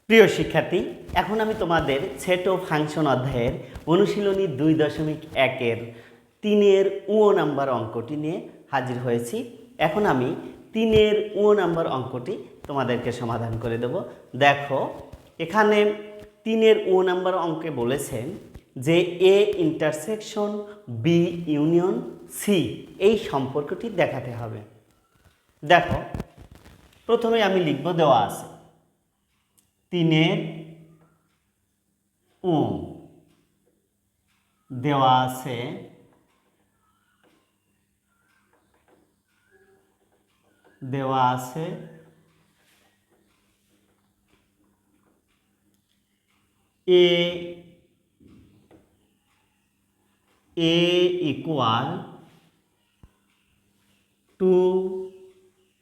প্রিয় শিক্ষার্থী, এখন আমি তোমাদের সেট ও ফাংশন অধ্যায়ের অনুশীলনী 2.1-এর 3-এর নাম্বার অঙ্কটি নিয়ে হাজির হয়েছি। এখন আমি 3-এর নাম্বার অঙ্কটি তোমাদেরকে সমাধান করে দেব। দেখো, এখানে 3-এর নাম্বার অঙ্কে বলেছেন যে A intersection B union C এই সম্পর্কটি দেখাতে হবে। দেখো, প্রথমে আমি লিখব, দেওয়া আছে 3-এর দেওয়া আছে এ equal 2,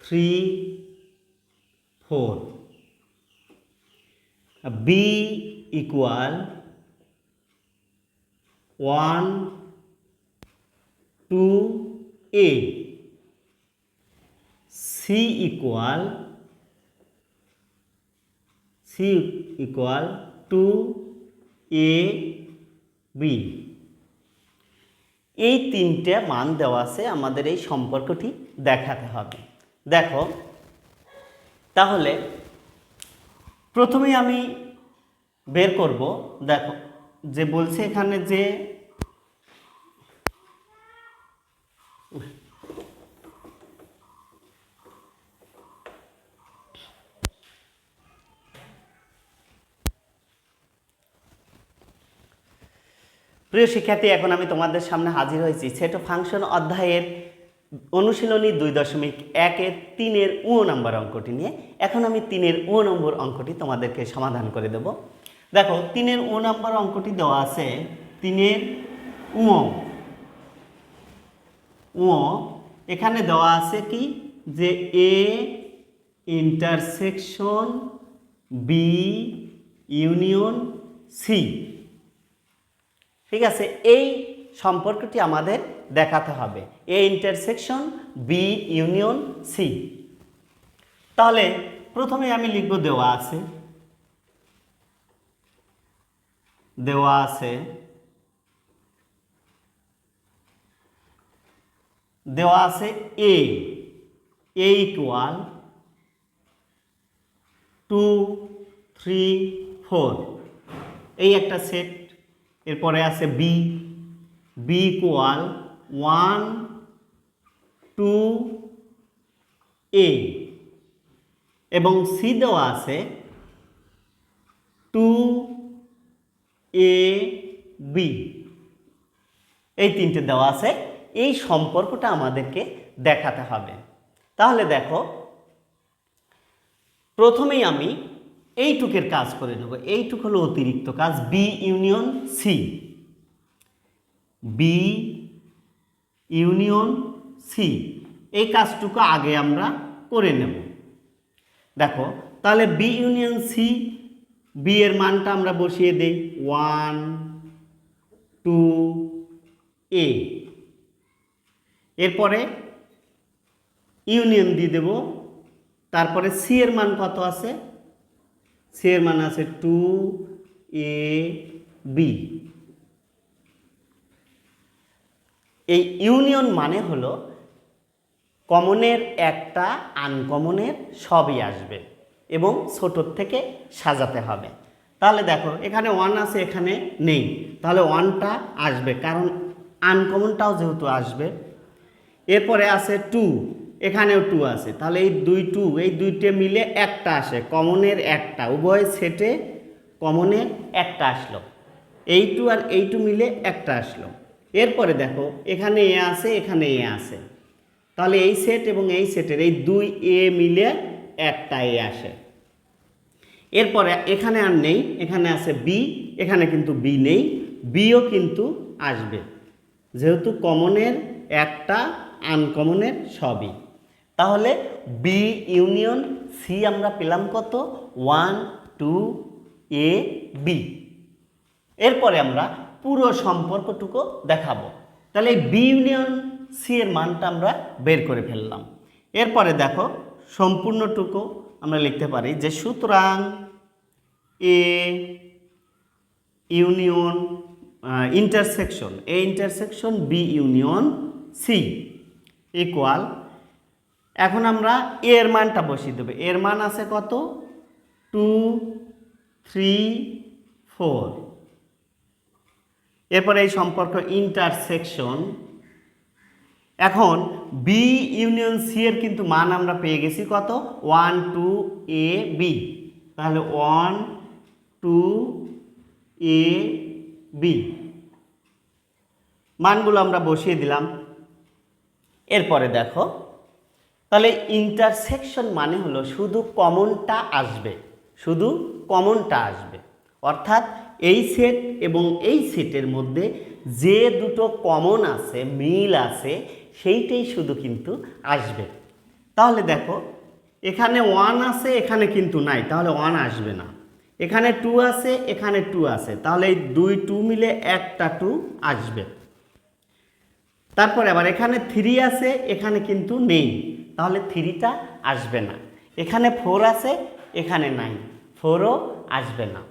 3, 4, B equal 1, 2, A, C equal 2, A, B। এই তিনটে মান দেওয়া আছে, আমাদের এই সম্পর্কটি দেখাতে হবে। দেখো, তাহলে প্রথমেই আমি বের করব। দেখো, যে বলছে এখানে যে প্রিয় শিক্ষার্থী, এখন আমি তোমাদের সামনে হাজির হয়েছি সেট ও ফাংশন অধ্যায়ের অনুশীলনী 2.1-এর 3-এর নাম্বার অঙ্কটি নিয়ে। এখন আমি 3-এর নম্বর অঙ্কটি তোমাদেরকে সমাধান করে দেব। দেখো, 3-এর নাম্বার অঙ্কটি দেওয়া আছে 3-এর এখানে দেওয়া আছে কি, যে A intersection B union C. ঠিক আছে, এই সম্পর্কটি আমাদের দেখাতে হবে, A intersection B union C. তাহলে প্রথমে আমি লিখব, দেওয়া আছে এ ইকুয়াল 2, 3, 4, এই একটা সেট। এরপরে আছে বি ইকুয়াল 1, 2, A, এবং সি দেওয়া আছে 2, A, B। এই তিনটে দেওয়া আছে, এই সম্পর্কটা আমাদেরকে দেখাতে হবে। তাহলে দেখো, প্রথমেই আমি এইটুকের কাজ করে নেব। এইটুক হলো অতিরিক্ত কাজ, B union C. B union C, এই কাজটুকু আগে আমরা করে নেব। দেখো, তাহলে বি ইউনিয়ন সি, বি এর মানটা আমরা বসিয়ে দেই 1, 2, A। এরপরে ইউনিয়ন দিয়ে দেব। তারপরে সি এর মান কত আছে? সি এর মান আছে 2, A, B। এই ইউনিয়ন মানে হলো কমনের একটা, আনকমনের সবই আসবে এবং ছোটোর থেকে সাজাতে হবে। তাহলে দেখো, এখানে 1 আছে, এখানে নেই, তাহলে 1টা আসবে, কারণ আনকমনটাও যেহেতু আসবে। এরপরে আছে 2, এখানেও 2 আছে, তাহলে এই 2 এই দুইটে মিলে একটা আসে, কমনের একটা, উভয় সেটে কমনের একটা আসলো, এই 2 আর এই 2 মিলে একটা আসলো। এরপরে দেখো, এখানে এ আছে, এখানে এ আছে, তাহলে এই সেট এবং এই সেটের এই 2 এ মিলে একটা এ আসে। এরপরে এখানে আর নেই, এখানে আছে বি, এখানে কিন্তু বি নেই, বিও কিন্তু আসবে, যেহেতু কমনের একটা, আনকমনের সবই। তাহলে বি ইউনিয়ন সি আমরা পেলাম কত? 1, 2, A, B। এরপরে আমরা পুরো সম্পর্কটুকু দেখাবো। তাহলে এই বি ইউনিয়ন সি এর মানটা আমরা বের করে ফেললাম। এরপরে দেখো, সম্পূর্ণটুকু আমরা লিখতে পারি যে সুতরাং A union intersection A intersection B union C equal, এখন আমরা এর মানটা বসিয়ে দেবো। এর মান আছে কত? 2 3 4। এরপরে এই সম্পর্ক ইন্টারসেকশন, এখন বি ইউনিয়ন সি এর কিন্তু মান আমরা পেয়ে গেছি কত? 1 2 এ বি। তাহলে 1 2 এ বি মানগুলো আমরা বসিয়ে দিলাম। এরপরে দেখো, তাহলে ইন্টারসেকশন মানে হলো শুধু কমনটা আসবে, শুধু কমনটা আসবে, অর্থাৎ এই সেট এবং এই সেটের মধ্যে যে দুটো কমন আছে, মিল আছে, সেইটাই শুধু কিন্তু আসবে। তাহলে দেখো, এখানে 1 আছে, এখানে কিন্তু নাই, তাহলে 1 আসবে না। এখানে 2 আছে, এখানে 2 আছে, তাহলে এই 2 2 মিলে একটা 2 আসবে। তারপরে আবার এখানে 3 আছে, এখানে কিন্তু নেই, তাহলে 3টা আসবে না। এখানে 4 আছে, এখানে নাই, 4ও আসবে না।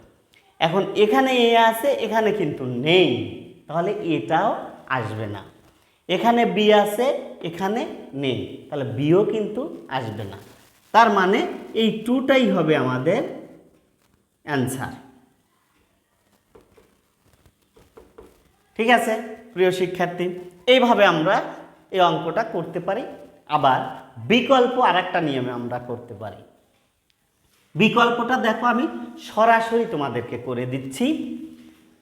এখন এখানে এ আছে, এখানে কিন্তু নেই, তাহলে এটাও আসবে না। এখানে বি আছে, এখানে নেই, তাহলে বিও কিন্তু আসবে না। তার মানে এই 2টাই হবে আমাদের অ্যান্সার। ঠিক আছে প্রিয় শিক্ষার্থী, এইভাবে আমরা এই অঙ্কটা করতে পারি। আবার বিকল্প আরেকটা নিয়মে আমরা করতে পারি। বিকল্পটা দেখো, আমি সরাসরি তোমাদেরকে করে দিচ্ছি।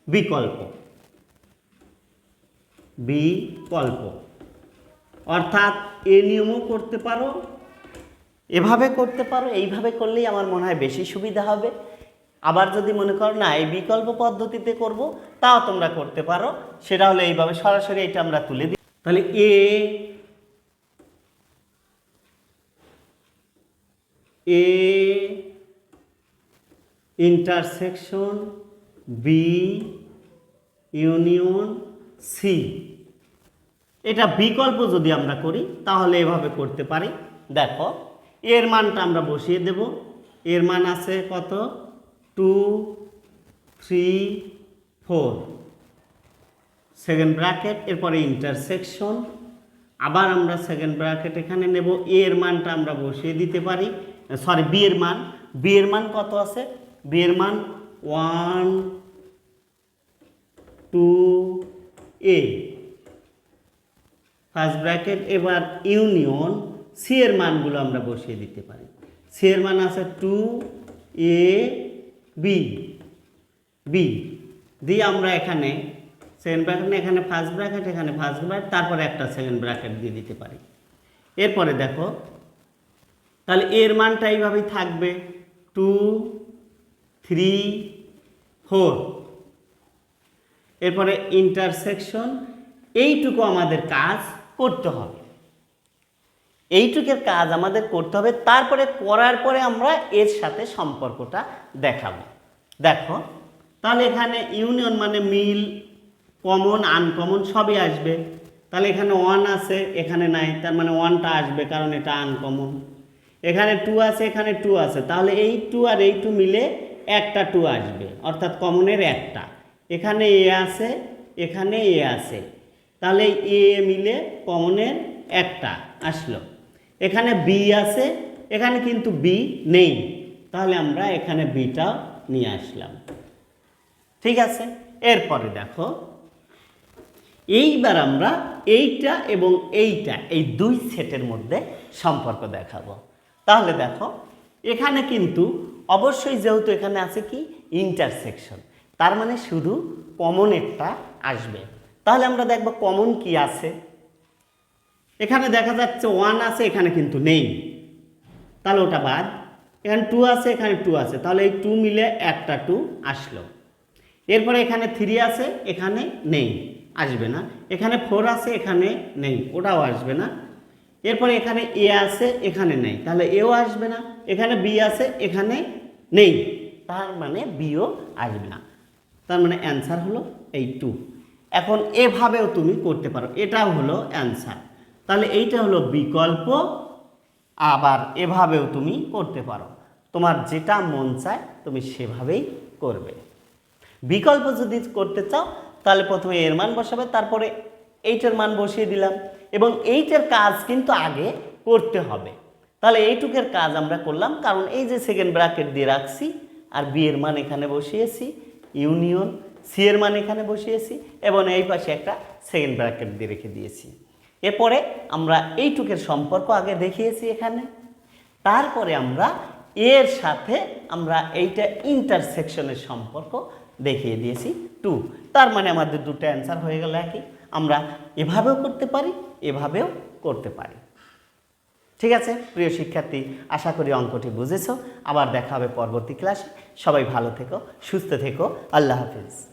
বিকল্প বিকল্প অর্থাৎ এ নিয়মও করতে পারো, এভাবে করতে পারো, এইভাবে করলেই আমার মনে হয় বেশি সুবিধা হবে। আবার যদি মনে করো না এই বিকল্প পদ্ধতিতে করব, তাও তোমরা করতে পারো। সেটা হলো এইভাবে সরাসরি এটা আমরা তুলে দিই। তাহলে A intersection B union C, এটা বিকল্প যদি আমরা করি তাহলে এভাবে করতে পারি। দেখো, এর মানটা আমরা বসিয়ে দেব। এর মান আছে কত? 2 3 4 সেকেন্ড ব্র্যাকেট, এরপরে ইন্টারসেকশন, আবার আমরা সেকেন্ড ব্র্যাকেট এখানে নেব। এর মানটা আমরা বসিয়ে দিতে পারি, সরি বি এর মান কত আছে? বি এর মান 1 2 এ ফার্স্ট ব্র্যাকেট, এবার ইউনিয়ন সি এর মানগুলো আমরা বসিয়ে দিতে পারি। সি এর মান আছে 2 এ বি বি দিয়ে আমরা এখানে সেকেন্ড ব্র্যাকেট, এখানে ফার্স্ট ব্র্যাকেট, এখানে ফার্স্ট ব্র্যাকেট, তারপরে একটা সেকেন্ড ব্র্যাকেট দিয়ে দিতে পারি। এরপরে দেখো, তাহলে এর মানটা এইভাবেই থাকবে 2 3 4। এরপরে ইন্টারসেকশন, এইটুকু আমাদের কাজ করতে হবে, এইটুকের কাজ আমাদের করতে হবে। তারপরে করার পরে আমরা এর সাথে সম্পর্কটা দেখাবো। দেখো, তাহলে এখানে ইউনিয়ন মানে মিল, কমন আনকমন সবই আসবে। তাহলে এখানে 1 আছে, এখানে নাই, তার মানে 1টা আসবে, কারণ এটা আনকমন। এখানে 2 আছে, এখানে 2 আছে, তাহলে এই 2 আর এই 2 মিলে একটা 2 আসবে, অর্থাৎ কমনের একটা। এখানে এ আছে, এখানে এ আছে, তাহলে এ মিলে কমনের একটা আসলো। এখানে বি আছে, এখানে কিন্তু বি নেই, তাহলে আমরা এখানে বিটাও নিয়ে আসলাম। ঠিক আছে, এরপরে দেখো, এইবার আমরা এইটা এবং এইটা, এই দুই সেটের মধ্যে সম্পর্ক দেখাবো। তাহলে দেখো, এখানে কিন্তু অবশ্যই যেহেতু এখানে আছে কি ইন্টারসেকশন, তার মানে শুধু কমন একটা আসবে। তাহলে আমরা দেখব কমন কি আছে। এখানে দেখা যাচ্ছে 1 আছে, এখানে কিন্তু নেই, তাহলে ওটা বাদ। এখানে 2 আছে, এখানে 2 আছে, তাহলে এই 2 মিলে একটা 2 আসলো। এরপরে এখানে 3 আছে, এখানে নেই, আসবে না। এখানে 4 আছে, এখানে নেই, ওটাও আসবে না। এরপরে এখানে এ আছে, এখানে নেই, তাহলে এও আসবে না। এখানে বি আছে, এখানে নেই, তার মানে বিও আসবে না। তার মানে অ্যান্সার হলো এই 2। এখন এভাবেও তুমি করতে পারো, এটাও হলো অ্যান্সার। তাহলে এইটা হলো বিকল্প, আবার এভাবেও তুমি করতে পারো। তোমার যেটা মন চায় তুমি সেভাবেই করবে। বিকল্প যদি করতে চাও তাহলে প্রথমে এর মান বসাবে, তারপরে এইটার মান বসিয়ে দিলাম, এবং এইটার কাজ কিন্তু আগে করতে হবে। তাহলে এইটুকের কাজ আমরা করলাম, কারণ এই যে সেকেন্ড ব্র্যাকেট দিয়ে রাখছি, আর বি এর মান এখানে বসিয়েছি, ইউনিয়ন সি এর মান এখানে বসিয়েছি, এবং এই পাশে একটা সেকেন্ড ব্র্যাকেট দিয়ে রেখে দিয়েছি। এরপরে আমরা এইটুকের সম্পর্ক আগে দেখিয়েছি এখানে, তারপরে আমরা এর সাথে আমরা এইটা ইন্টারসেকশনের সম্পর্ক দেখিয়ে দিয়েছি 2। তার মানে আমাদের দুটো অ্যান্সার হয়ে গেল একই। আমরা এভাবেও করতে পারি, এভাবেও করতে পারি। ঠিক আছে প্রিয় শিক্ষার্থী, আশা করি অঙ্কটি বুঝেছো। আবার দেখা হবে পরবর্তী ক্লাসে। সবাই ভালো থেকো, সুস্থ থেকো। আল্লাহ হাফিজ।